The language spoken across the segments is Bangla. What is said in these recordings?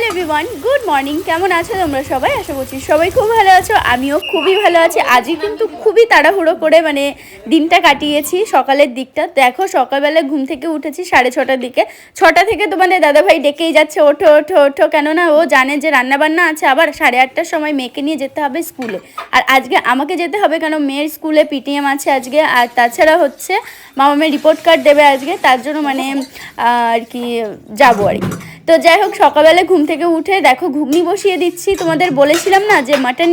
Hello everyone, good morning. কেমন আছো তোমরা সবাই? আশা করছি সবাই খুব ভালো আছো। আমিও খুবই ভালো আছি। আজই কিন্তু খুবই তাড়াহুড়ো করে দিনটা কাটিয়েছি। সকালের দিকটা দেখো, সকালবেলায় ঘুম থেকে উঠেছি 6:30টার দিকে। 6টা থেকে তোমাদের দাদাভাই ডেকেই যাচ্ছে, ওঠো ওঠো ওঠো, কেননা ও জানে যে রান্নাবান্না আছে। আবার 8:30টার সময় মেয়েকে নিয়ে যেতে হবে স্কুলে, আর আজকে আমাকে যেতে হবে, কেন মেয়ের স্কুলে পিটিএম আছে আজকে। আর তাছাড়া হচ্ছে মামামের রিপোর্ট কার্ড দেবে আজকে, তার জন্য আর কি যাবো আর কি। তো যাই হোক, সকালবেলায় ঘুম থেকে উঠে দেখো ঘুগনি বসিয়ে দিচ্ছি। তোমাদের বলেছিলাম না যে মাটন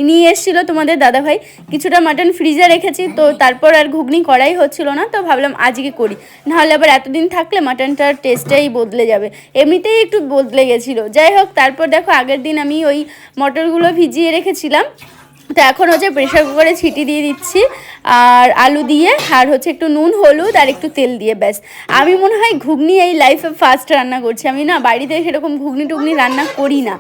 নিয়ে এসেছিলো তোমাদের দাদাভাই, কিছুটা মাটন ফ্রিজে রেখেছি। তো তারপর আর ঘুগনি করাই হচ্ছিল না, তো ভাবলাম আজকে করি, নাহলে আবার এতদিন থাকলে মাটনটার টেস্টটাই বদলে যাবে। এমনিতেই একটু বদলে গেছিলো। যাই হোক, তারপর দেখো আগের দিন আমি ওই মটরগুলো ভিজিয়ে রেখেছিলাম। তো এখন হচ্ছে প্রেশার কুকারে ছিটি দিয়ে দিচ্ছি, আর আলু দিয়ে, আর হচ্ছে একটু নুন হলুদ আর একটু তেল দিয়ে, ব্যাস। আমি মনে হয় ঘুগনি এই লাইফে ফার্স্ট রান্না করছি। আমি না বাড়িতে সেরকম ঘুগনি টুগনি রান্না করি না,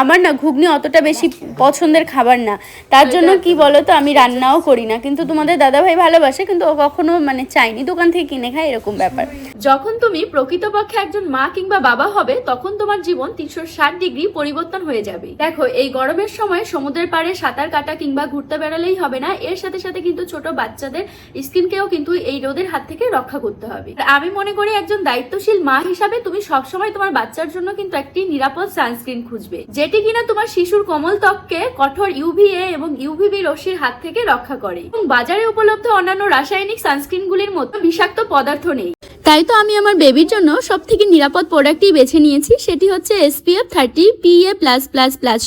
আমার না ঘুগনি অতটা বেশি পছন্দের খাবার না। তার জন্য কি বলো তো, আমি রান্নাও করি না। কিন্তু তোমাদের দাদাভাই ভালোবাসে, কিন্তু ও কখনো চাইনি, দোকান থেকে কিনে খায়, এরকম ব্যাপার। যখন তুমি প্রকৃতপক্ষে একজন মা কিংবা বাবা হবে, তখন তোমার জীবন 360 ডিগ্রি পরিবর্তন হয়ে যাবে। দেখো, এই গরমের সময় সমুদ্রের পাড়ে সাঁতার কাটা কিংবা ঘুরতে বেড়ালেই হবে না, এর সাথে সাথে কিন্তু ছোট বাচ্চাদের স্কিনকেও কিন্তু এই রোদের হাত থেকে রক্ষা করতে হবে। আমি মনে করি একজন দায়িত্বশীল মা হিসাবে তুমি সবসময় তোমার বাচ্চার জন্য কিন্তু একটি নিরাপদ সানস্ক্রিন খুঁজবে, যেটি কিনা তোমার শিশুর কোমল ত্বককে কঠোর ইউভিএ এবং ইউভিবি রশ্মির হাত থেকে রক্ষা করে। এবং বাজারে উপলব্ধ অন্যান্য রাসায়নিক সানস্ক্রিনগুলির মতো বিষাক্ত পদার্থ নেই। তাই তো আমি আমার বেবির জন্য সব থেকে নিরাপদ প্রোডাক্টই বেছে নিয়েছি, সেটি হচ্ছে SPF 30 PA+++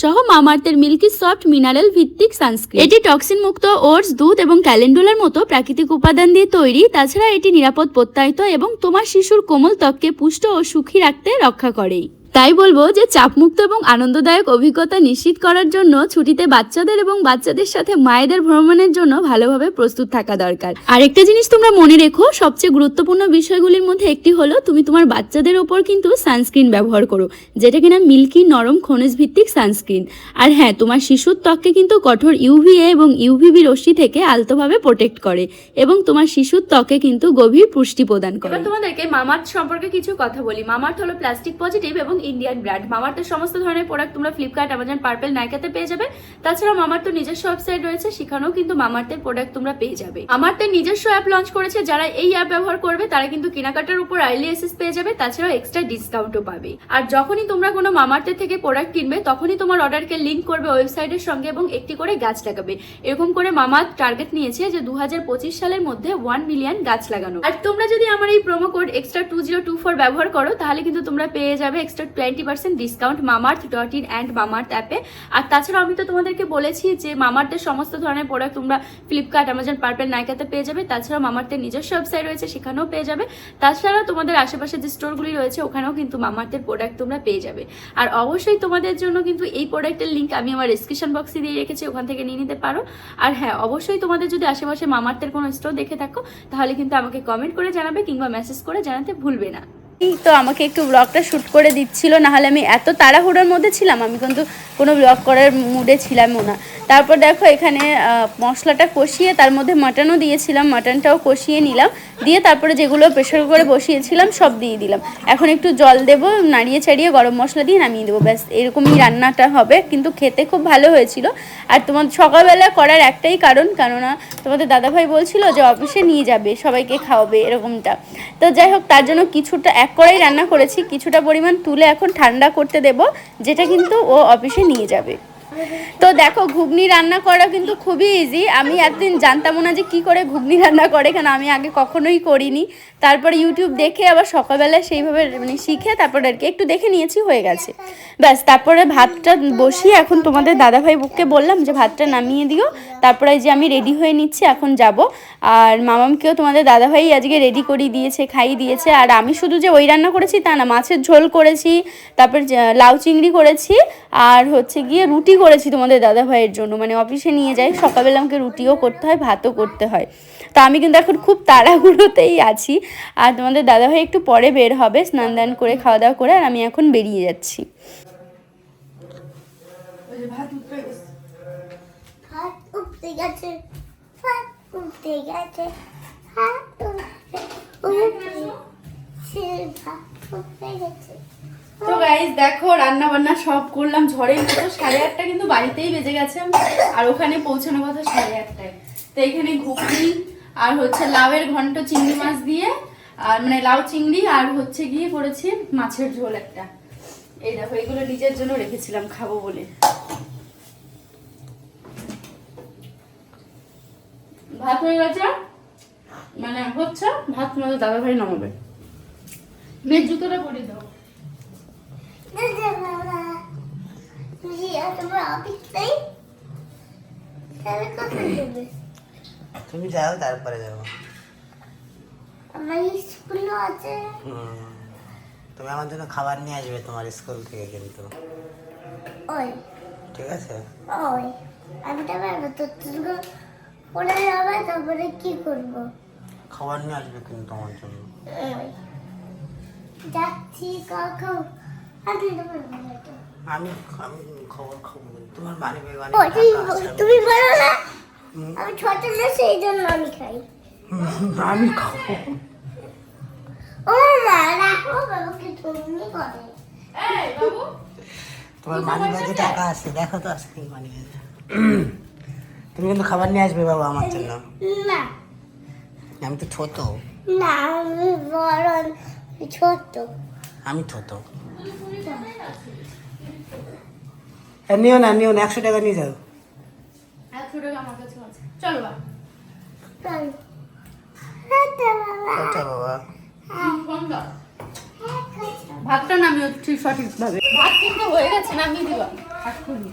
সহ মামাআর্থের মিল্কি সফট মিনারেল ভিত্তিক সানস্ক্রিন। এটি টক্সিন মুক্ত ওটস, দুধ এবং ক্যালেন্ডুলার মতো প্রাকৃতিক উপাদান দিয়ে তৈরি। তাছাড়া এটি নিরাপদ প্রত্যায়িত এবং তোমার শিশুর কোমল ত্বককে পুষ্ট ও সুখী রাখতে রক্ষা করে। তাই বলবো যে চাপমুক্ত এবং আনন্দদায়ক অভিজ্ঞতা নিশ্চিত করার জন্য ছুটিতে বাচ্চাদের এবং বাচ্চাদের সাথে মায়েদের ভ্রমণের জন্য ভালোভাবে প্রস্তুত থাকা দরকার। আরেকটা জিনিস তোমরা মনে রেখো, সবচেয়ে গুরুত্বপূর্ণ বিষয়গুলির মধ্যে একটি হলো তুমি তোমার বাচ্চাদের ওপর কিন্তু সানস্ক্রিন ব্যবহার করো, যেটা কিনা মিল্কি নরম খনিজ ভিত্তিক সানস্ক্রিন। আর হ্যাঁ, তোমার শিশুর ত্বককে কিন্তু কঠোর ইউভিএ এবং ইউভিবি রশ্মি থেকে আলতোভাবে প্রোটেক্ট করে এবং তোমার শিশুর ত্বকে কিন্তু গভীর পুষ্টি প্রদান করে। এবার তোমাদেরকে মামাআর্থ সম্পর্কে কিছু কথা বলি। মামাআর্থ হলো প্লাস্টিক পজিটিভ এবং ইন্ডিয়ান ব্র্যান্ড। মামাআর্থের সমস্ত ধরনের প্রোডাক্ট তোমরা ফ্লিপকার্ট, অ্যামাজন, পার্পেল, নাইকাতে পেয়ে যাবে। তাছাড়া মামাআর্থের নিজস্ব ওয়েবসাইট রয়েছে, সেখানেও কিন্তু মামাআর্থের প্রোডাক্ট তোমরা পেয়ে যাবে। মামাআর্থের নিজস্ব অ্যাপ লঞ্চ করেছে, যারা এই অ্যাপ ব্যবহার করবে তারা কিন্তু কেনাকাটার উপর আর্লি অ্যাক্সেস পেয়ে যাবে, তাছাড়াও এক্সট্রা ডিসকাউন্টও পাবে। আর যখনই তোমরা কোনো মামাআর্থের থেকে প্রোডাক্ট কিনবে, তখনই তোমার অর্ডারকে লিঙ্ক করবে ওয়েবসাইটের সঙ্গে এবং একটি করে গাছ লাগাবে। এরকম করে মামাআর্থ টার্গেট নিয়েছে যে 2025 সালের মধ্যে 1 মিলিয়ন গাছ লাগানো। আর তোমরা যদি আমার এই প্রোমো কোড এক্সট্রা 2024 ব্যবহার করো, তাহলে কিন্তু তোমরা পেয়ে যাবে এক্সট্রা 20% ডিসকাউন্ট মামাআর্থ.in অ্যান্ড মামাআর্থ অ্যাপে। আর তাছাড়া আমি তো তোমাদেরকে বলেছি যে মামাআর্থের সমস্ত ধরনের প্রোডাক্ট তোমরা ফ্লিপকার্ট, অ্যামাজন, পার্পেল, নাইকাতে পেয়ে যাবে। তাছাড়া মামাআর্থের নিজস্ব ওয়েবসাইট রয়েছে, সেখানেও পেয়ে যাবে। তাছাড়া তোমাদের আশেপাশে যে স্টোরগুলি রয়েছে, ওখানেও কিন্তু মামাআর্থের প্রোডাক্ট তোমরা পেয়ে যাবে। আর অবশ্যই তোমাদের জন্য কিন্তু এই প্রোডাক্টের লিঙ্ক আমি আমার ডেসক্রিপশন বক্সে দিয়ে রেখেছি, ওখান থেকে নিয়ে নিতে পারো। আর হ্যাঁ, অবশ্যই তোমাদের যদি আশেপাশে মামাআর্থের কোনো স্টোর দেখে থাকো, তাহলে কিন্তু আমাকে কমেন্ট করে জানাবে কিংবা মেসেজ করে জানাতে ভুলবে না। তো আমাকে একটু ব্লগটা শ্যুট করে দিচ্ছিল, নাহলে আমি এত তাড়াহুড়োর মধ্যে ছিলাম, আমি কিন্তু কোনো ব্লগ করার মুডে ছিলামও না। তারপর দেখো এখানে মশলাটা কষিয়ে তার মধ্যে মাটনও দিয়েছিলাম, মাটনটাও কষিয়ে নিলাম, দিয়ে তারপরে যেগুলো প্রেশার কুকারে বসিয়েছিলাম সব দিয়ে দিলাম। এখন একটু জল দেবো, নাড়িয়ে ছাড়িয়ে গরম মশলা দিয়ে নামিয়ে দেবো, ব্যাস। এরকমই রান্নাটা হবে, কিন্তু খেতে খুব ভালো হয়েছিল। আর তোমার সকালবেলা করার একটাই কারণ, কেননা তোমাদের দাদাভাই বলছিল যে অফিসে নিয়ে যাবে, সবাইকে খাওয়াবে, এরকমটা। তো যাই হোক, তার জন্য কিছুটা এক কড়াই রান্না করেছি, কিছুটা পরিমাণ তুলে এখন ঠান্ডা করতে দেব, যেটা কিন্তু ও অফিসে নিয়ে যাবে। তো দেখো, ঘুগনি রান্না করা কিন্তু খুবই ইজি। আমি একদিন জানতামও না যে কী করে ঘুগনি রান্না করে, কেন আমি আগে কখনোই করিনি। তারপরে ইউটিউব দেখে আবার সকালবেলায় সেইভাবে শিখে তারপরে আর কি একটু দেখে নিয়েছি, হয়ে গেছে, ব্যাস। তারপরে ভাতটা বসিয়ে এখন তোমাদের দাদাভাই বুককে বললাম যে ভাতটা নামিয়ে দিও। তারপরে যে আমি রেডি হয়ে নিচ্ছি, এখন যাব। আর মামামকেও তোমাদের দাদাভাই আজকে রেডি করিয়ে দিয়েছে, খাইয়ে দিয়েছে। আর আমি শুধু যে ওই রান্না করেছি তা না, মাছের ঝোল করেছি, তারপর লাউ চিংড়ি করেছি, আর হচ্ছে গিয়ে রুটি করেছি তোমাদের দাদাভাইয়ের জন্য। অফিসে নিয়ে যায়, সকালবেলা আমাকে রুটিও করতে হয়, ভাতও করতে হয়। তো আমি কিন্তু এখন খুব তাড়াহুড়োতেই আছি। আর তোমাদের দাদাভাই একটু পরে বের হবে, স্নান দান করে খাওয়া দাওয়া করে, আর আমি এখন বেরিয়ে যাচ্ছি। তো গাইস দেখো রান্না বান্না সব করলাম ঝড়ের মতো, 8:30 কিন্তু বাড়িতেই বেজে গেছে, আর ওখানে পৌঁছানোর কথা 8:30। তো এখানে ঘুগনি আর হচ্ছে লাউয়ের ঘন্ট চিংড়ি মাছ দিয়ে, আর মানে লাউ চিংড়ি, আর হচ্ছে গিয়ে করেছি মাছের ঝোল একটা। এই দেখো এগুলো নিজের জন্য রেখেছিলাম খাবো বলে। ভাত হয়ে গেছে, মানে হচ্ছে ভাত তোমাদের দাদা ভাই নামাবে। মেয়ের জুতোটা পরিয়ে দাও। তুমি যাও তারপরে যাবো। আমার স্কুলও আছে। তুমি আমার জন্য খাবার নিয়ে আসবে তোমার স্কুল থেকে কিন্তু, ওই ঠিক আছে? ওই আমি তো পারবো তো, তুমি পড়ে যাবে তারপরে কি করব? খাবার নিয়ে আসবে কিন্তু আমার জন্য। ওই যাচ্ছি কখন আমি তো পারবো না তো। আমি আমি খবর খাবো, তোমার বাড়ি বেগানে ওই তুমি বলো না আমি ছোট না সেই জন্য আমি খাই। আমি খাবো। ও মা রাখো বাবাকে তুমি করে। এই বাবু তোমার মানি ব্যাগে টাকা আছে, দেখো তো আছে কি মানি ব্যাগে। তুমি কিন্তু খাবার নিয়ে আসবে বাবা আমার জন্য। না আমি তো ছোট। না আমি বড়, আমি ছোট। আমি ছোট। নিও না 100 টাকা নিয়ে যাও। 100 টাকা আমার কাছে আছে, চলো বা চল টাটা বাবা। আচ্ছা বাবা। ফোন দাও। ভাতটা নামিও ঠিক সঠিক ভাবে। ভাত কিন্তু হয়ে গেছে, নামিয়ে দিবা এক্ষুনি।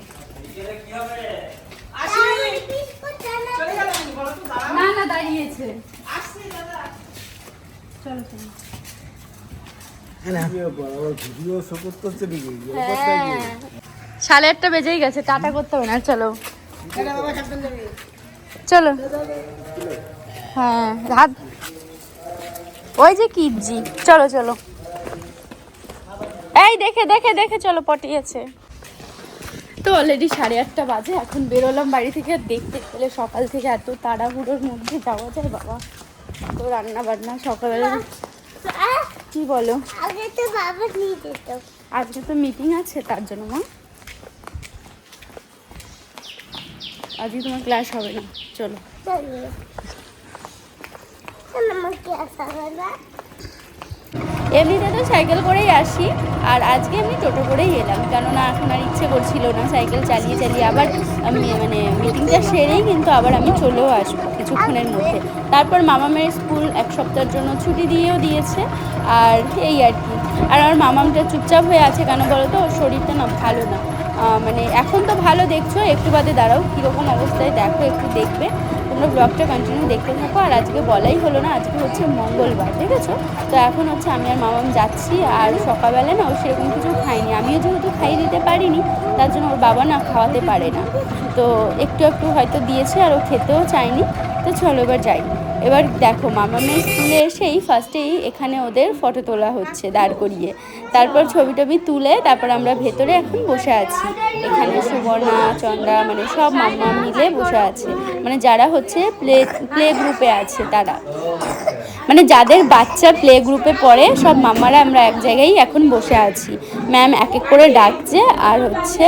না না দাঁড়িয়েছে। চলো চলো। হ্যাঁ 8:30 বেজেই গেছে, টাটা করতে হবে না। চলো চলো। হ্যাঁ হাত ওই যে কিজি, চলো চলো। এই দেখে দেখে দেখে চলো, পটিয়েছে। তো অলরেডি 8:30 বাজে, এখন বেরোলাম বাড়ি থেকে। দেখতে গেলে সকাল থেকে এত তাড়াহুড়োর মধ্যে যাওয়া যায় বাবা। তো রান্না বান্না সকালবেলা। কি বলো? আগে তো বাবা নিয়ে যেত। আজকে তো মিটিং আছে তার জন্য মা, আজকে তোমার ক্লাস হবে না। চলো চলো চলো আমাকে আসা না। এমনিতে তো সাইকেল করেই আসি, আর আজকে আমি টোটো করেই এলাম, কেননা এখন আর ইচ্ছে করছিল না সাইকেল চালিয়ে চালিয়ে। আবার আমি মানে মিটিংটা সেরেই কিন্তু আবার আমি চলেও আসবো কিছুক্ষণের মধ্যে। তারপর মামামের স্কুল 1 সপ্তাহের জন্য ছুটি দিয়েও দিয়েছে, আর এই আর কি। আর আমার মামামটা চুপচাপ হয়ে আছে কেন বলো তো, ওর শরীরটা না ভালো না। মানে এখন তো ভালো দেখছো, একটু বাদে দাঁড়াও কীরকম অবস্থায় দেখো, একটু দেখবে তোমরা ব্লগটা কন্টিনিউ দেখতে থাকো। আর আজকে বলাই হলো না, আজকে হচ্ছে মঙ্গলবার, দেখেছো? তো এখন হচ্ছে আমি আর মামাম যাচ্ছি। আর সকালবেলা না ও সেরকম কিছু খাইনি, আমিও যেহেতু খাইয়ে দিতে পারিনি, তার জন্য ওর বাবা না খাওয়াতে পারে না। তো একটু একটু হয়তো দিয়েছে, আর ও খেতেও চায়নি। তো চলো এবার যাই। এবার দেখো মামামের স্কুলে এসেই ফার্স্টেই এখানে ওদের ফটো তোলা হচ্ছে দাঁড় করিয়ে, তারপর ছবি টবি তুলে তারপর আমরা ভেতরে এখন বসে আছি। এখানে সুবর্ণা চন্দ্রা মানে সব মাম্মা মিলে বসে আছে, মানে যারা হচ্ছে প্লে গ্রুপে আছে তারা, মানে যাদের বাচ্চা প্লে গ্রুপে পড়ে সব মাম্মারা আমরা এক জায়গায় এখন বসে আছি। ম্যাম এক এক করে ডাকছে আর হচ্ছে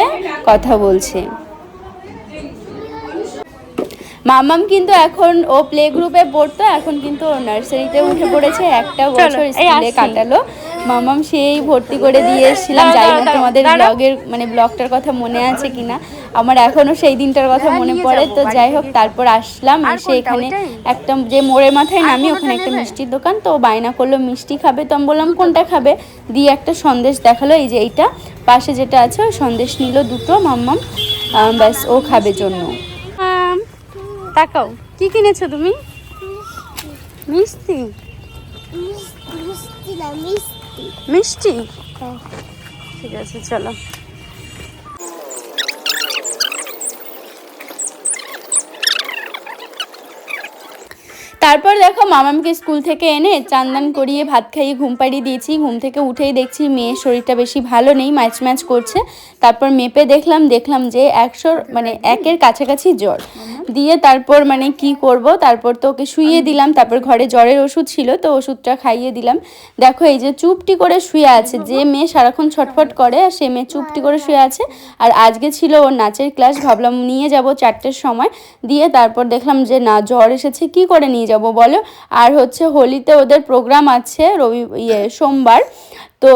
কথা বলছে। মামাম কিন্তু এখন ও প্লে গ্রুপে পড়তো, এখন কিন্তু ও নার্সারিতে উঠে পড়েছে। 1 বছর স্কুলে কাটালো। মামাম সেই ভর্তি করে দিয়ে এসেছিলাম, জানি না তোমাদের ব্লগের মানে ব্লগটার কথা মনে আছে কিনা, আমার এখনো সেই দিনটার কথা মনে পড়ে। তো যাই হোক, তারপর আসলাম, এসে এখানে একটা যে মোড়ের মাথায় নামি ওখানে একটা মিষ্টির দোকান, তো ও বায়না করলো মিষ্টি খাবে। তো আমি বললাম কোনটা খাবে, দিয়ে একটা সন্দেশ দেখালো, এই যে এইটা পাশে যেটা আছে, ওই সন্দেশ নিল 2টো মাম্মাম, ব্যাস ও খাবে জন্য। তাকাও কি কিনেছো তুমি? মিষ্টি মিষ্টি না মিষ্টি। মিষ্টি, ঠিক আছে চলো। তারপর দেখো মামামকে স্কুল থেকে এনে চান করিয়ে ভাত খাইয়ে ঘুম পাড়িয়ে দিয়েছি। ঘুম থেকে উঠেই দেখছি মেয়ের শরীরটা বেশি ভালো নেই, ম্যাচ করছে। তারপর মেপে দেখলাম যে 100 মানে 1-এর কাছাকাছি জ্বর। দিয়ে তারপর মানে কি করব, তারপর তো ওকে শুইয়ে দিলাম। তারপর ঘরে জ্বরের ওষুধ ছিল তো ওষুধটা খাইয়ে দিলাম। দেখো এই যে চুপটি করে শুয়ে আছে, যে মেয়ে সারাক্ষণ ছটফট করে আর সে মেয়ে চুপটি করে শুয়ে আছে। আর আজকে ছিল ওর নাচের ক্লাস, ভাবলাম নিয়ে যাব 4টের সময়, দিয়ে তারপর দেখলাম যে না জ্বর এসেছে, কি করে নিয়ে যাব বলো। আর হচ্ছে হোলিতে ওদের প্রোগ্রাম আছে সোমবার, তো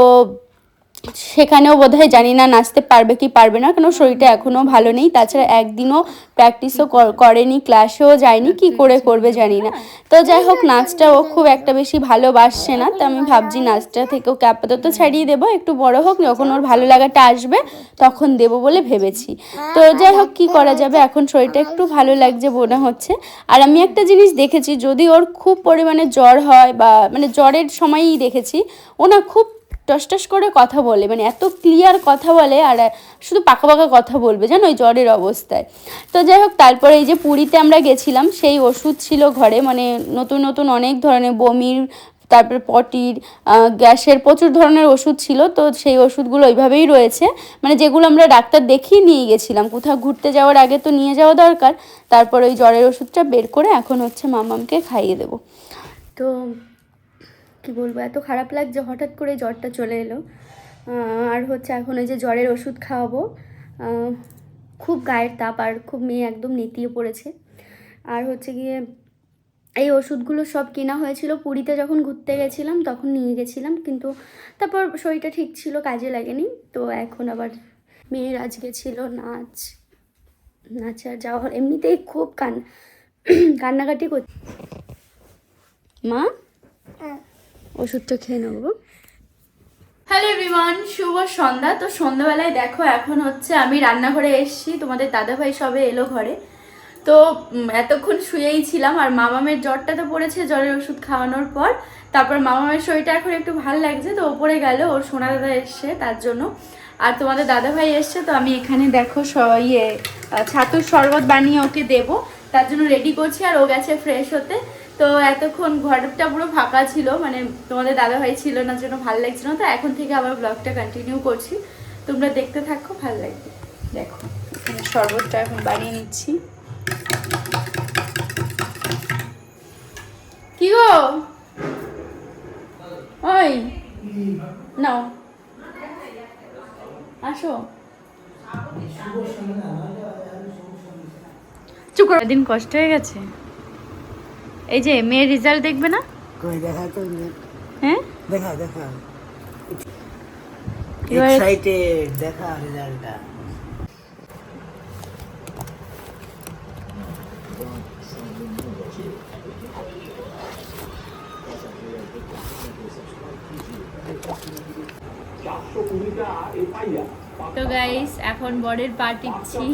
সেখানেও বোধহয় জানি না নাচতে পারবে কি পারবে না, কারণ শরীরটা এখনও ভালো নেই। তাছাড়া একদিনও প্র্যাকটিসও করেনি, ক্লাসেও যায়নি, কি করে করবে জানি না। তো যাই হোক, নাচটা ও খুব একটা বেশি ভালোবাসছে না, তো আমি ভাবছি নাচটা থেকে ওকে আপাতত ছাড়িয়ে দেবো, একটু বড় হোক, যখন ওর ভালো লাগাটা আসবে তখন দেবো বলে ভেবেছি। তো যাই হোক, কি করা যাবে, এখন শরীরটা একটু ভালো লাগছে মনে হচ্ছে। আর আমি একটা জিনিস দেখেছি, যদি ওর খুব পরিমাণে জ্বর হয় বা মানে জ্বরের সময়ই দেখেছি ও না খুব টস করে কথা বলে, মানে এত ক্লিয়ার কথা বলে, আর শুধু পাকা পাকা কথা বলবে জানো ওই জ্বরের অবস্থায়। তো যাই হোক, তারপরে এই যে পুরীতে আমরা গেছিলাম, সেই ওষুধ ছিল ঘরে, মানে নতুন নতুন অনেক ধরনের বমির, তারপরে পটির, গ্যাসের প্রচুর ধরনের ওষুধ ছিল। তো সেই ওষুধগুলো ওইভাবেই রয়েছে, মানে যেগুলো আমরা ডাক্তার দেখিয়ে নিয়ে গেছিলাম, কোথাও ঘুরতে যাওয়ার আগে তো নিয়ে যাওয়া দরকার। তারপর ওই জ্বরের ওষুধটা বের করে এখন হচ্ছে মামামকে খাইয়ে দেবো। তো কি বলবো, এত খারাপ লাগছে, হঠাৎ করে জ্বরটা চলে এলো। আর হচ্ছে এখন ওই যে জ্বরের ওষুধ খাওয়াবো, খুব গায়ের তাপ, আর খুব মেয়ে একদম নেতিয়ে পড়েছে। আর হচ্ছে গিয়ে এই ওষুধগুলো সব কেনা হয়েছিল পুরীতে যখন ঘুরতে গেছিলাম, তখন নিয়ে গেছিলাম, কিন্তু তারপর শরীরটা ঠিক ছিল, কাজে লাগেনি। তো এখন আবার মেয়ের আজকে ছিল নাচে আর যাওয়ার, এমনিতেই খুব কান্নাকাটি করছে। মা ওষুধটা খেয়ে নেবো। হ্যালো এভরিওয়ান, শুভ সন্ধ্যা। তো সন্ধ্যাবেলায় দেখো এখন হচ্ছে আমি রান্নাঘরে এসেছি, তোমাদের দাদাভাই সবে এলো ঘরে। তো এতক্ষণ শুয়েই ছিলাম, আর মামামের জ্বরটা তো পড়েছে জ্বরের ওষুধ খাওয়ানোর পর। তারপর মামামের শরীরটা এখন একটু ভালো লাগছে, তো ওপরে গেল, ওর সোনা দাদা এসছে তার জন্য, আর তোমাদের দাদাভাই এসছে। তো আমি এখানে দেখো ছাতুর শরবত বানিয়ে ওকে দেবো, তার জন্য রেডি করছি, আর ও গেছে ফ্রেশ হতে। তো এতক্ষণ ঘরটা পুরো ফাঁকা ছিল, মানে তোমাদের দাদাভাই ছিল না জন্য ভালো লাগছিল না। তো এখন থেকে আবার ব্লগটা কন্টিনিউ করছি, তোমরা দেখতে থাকো, ভালো লাগবে। দেখো এখানে শরবতটা এখন বানিয়ে নিচ্ছি। কি গো, ওই নাও আসো, চুপ করো, দিন কষ্ট হয়ে গেছে। এই যে মেয়ের রেজাল্ট দেখবে না? কই দেখা তো, হ্যাঁ দেখা দেখা এবারে এক্সাইটেড, দেখা রেজাল্টটা। তো গাইস এখন বরের পা টিপছি।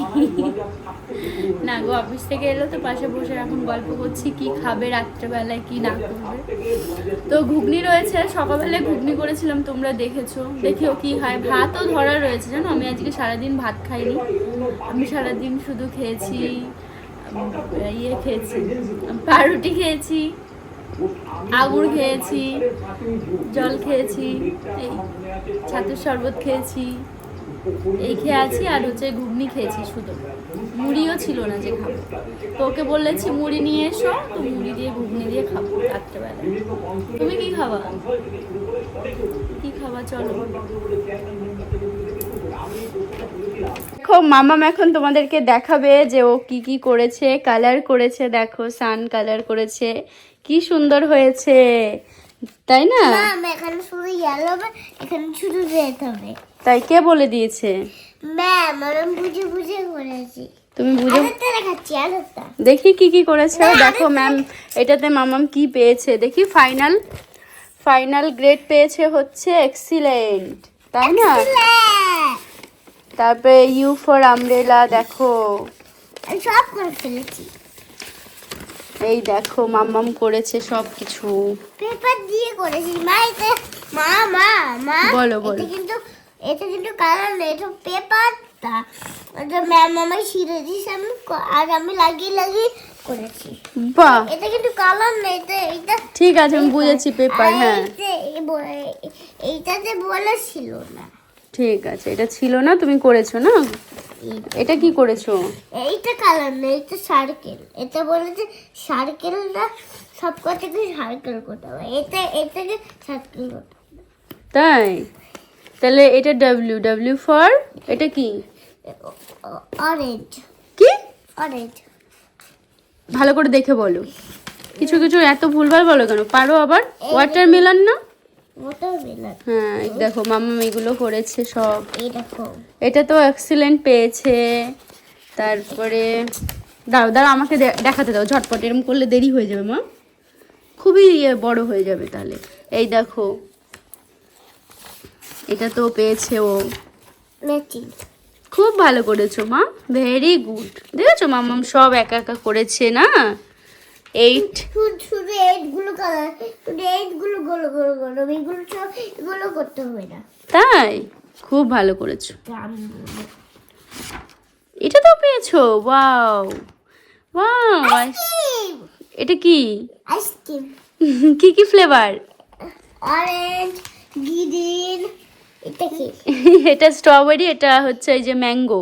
না গো, অফিস থেকে এলো তো পাশে বসে এখন গল্প করছি কি খাবে রাত্রেবেলায়, কি না করবে। তো ঘুগনি রয়েছে, সকালবেলায় ঘুগনি করেছিলাম, তোমরা দেখেছো, দেখিও কি খায়। ভাতও ধরা রয়েছে জানো, আমি আজকে সারাদিন ভাত খাইনি, আমি সারাদিন শুধু খেয়েছি খেয়েছি পাউরুটি খেয়েছি, আঙুর খেয়েছি, জল খেয়েছি, এই ছাতুর শরবত খেয়েছি, এই খেয়ে আছি, আর হচ্ছে ঘুগনি খেয়েছি শুধু, মুড়িও ছিল না যে খাবো। তো ওকে বলেছি মুড়ি নিয়ে এসো, তো মুড়ি দিয়ে ঘুগনি দিয়ে খাবো রাত্রেবেলা। তুমি কি খাবা, কি খাবা চলো। দেখো মামাম এখন তোমাদেরকে দেখাবে যে ও কি কি করেছে, কালার করেছে, দেখো সান কালার করেছে, কি সুন্দর হয়েছে তাই না? এখানে শুধু ইয়েলো হবে, এখানে শুধু রেড হবে। তাই কে বলে দিয়েছে? ম্যাম, আমি বুঝে বুঝে করেছি। তুমি বুঝে দেখাচ্ছি আরেকটা, দেখি কি কি করেছে। দেখো ম্যাম এটাতে মামাম কি পেয়েছে দেখি, ফাইনাল গ্রেড পেয়েছে হচ্ছে এক্সিলেন্ট, তাই না? তারপরে ইউ ফর আমব্রেলা, দেখো আমি সব করে ফেলেছি। এই দেখো মামাম করেছে সব কিছু পেপার দিয়ে করেছি। মা বলো এটা কিন্তু কালার না, এটা পেপারটা, এটা ম্যাম আমায় ছিঁড়ে দিয়েছে, আমি লাগিয়ে করেছি। বাহ, এটা কিন্তু কালার না, এটা ঠিক আছে আমি বুঝেছি পেপার। হ্যাঁ এইটাতে বলা ছিল না। ঠিক আছে, এটা ছিল না, তুমি করেছো না। এটা কি করেছো? এইটা কালার না, এইটা সার্কেল। এটা বলেছে সার্কেলটা সব কটাকে সার্কেল করতে হবে, এটাকে সার্কেল করতে হবে। তাই? তাহলে এটা ডব্লিউ, ডব্লিউ ফর এটা কি? অরেঞ্জ, কি? অরেঞ্জ। ভালো করে দেখে বলো, কিছু কিছু এত ভুলভাল বলো কেন? পারো আবার। ওয়াটারমেলন না? ওয়াটারমেলন। হ্যাঁ, এই দেখো মাম্মাম এগুলো করেছে সব। এই দেখো, এটা তো এক্সিলেন্ট পেয়েছে। তারপরে দাঁড়াও দাঁড়াও, আমাকে দেখাতে দাও ঝটপট, এরকম করলে দেরি হয়ে যাবে মা, খুবই বড় হয়ে যাবে তাহলে। এই দেখো এটা তো পেয়েছে ও। ম্যাচিং। খুব ভালো করেছো মা, ভেরি গুড। দেখেছো মাম্মাম সব একা একা করেছে না। 8। শুধু এইটগুলো কালার, শুধু এইটগুলো গোল গোল গোল, এইগুলো সব এগুলো করতে হবে না। তাই? খুব ভালো করেছো। আমি বলবো। এটা তো পেয়েছো, ওয়াও ওয়াও। এটা কি? আইসক্রিম। কি কি ফ্লেভার? অরেঞ্জ, গ্রিন, এটা কি? এটা স্ট্রবেরি, এটা হচ্ছে এই যে ম্যাঙ্গো,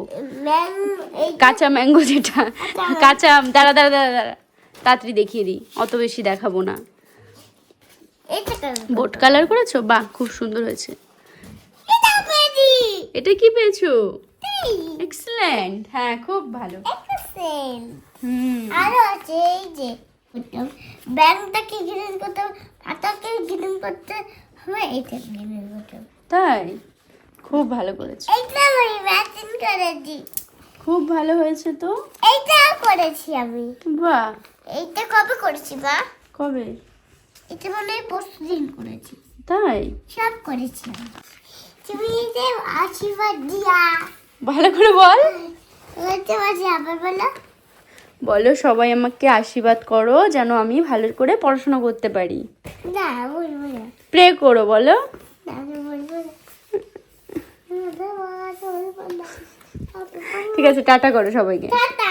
কাঁচা ম্যাঙ্গো যেটা। কাঁচা আম। দাঁড়া দাঁড়া দাঁড়া দাঁড়া, তাড়াতাড়ি দেখিয়ে দিই, অত বেশি দেখাবো না। বোট কালার করেছো, বাহ খুব সুন্দর হয়েছে। এটা কি পেয়েছো? এক্সেলেন্ট, হ্যাঁ খুব ভালো। হুম, আরো আছে এই যে ব্যাংকটাকে গ্রিন করতে হবে, পাতাকে গ্রিন করতে হবে, এইটা গ্রিন করতে হবে। তাই? খুব ভালো করেছো, এইটা আমি ম্যাচিং করেছি, খুব ভালো হয়েছে তো। এইটা করেছি আমি। বাহ, এইটা কবে করেছি মা? কবে? এটা মনে হয় পরশুদিন করেছি। তাই? সব করেছি আমি। তুমি যে আশীর্বাদ দিয়া ভালো করে বল। বলতে পারছি, আবার বলো। বলো সবাই আমাকে আশীর্বাদ করো যেন আমি ভালো করে পড়াশোনা করতে পারি। না বলবো না, প্রে করো, বলো। না আমি বলবো না। ঠিক আছে, টাটা করো সবাইকে। টাটা।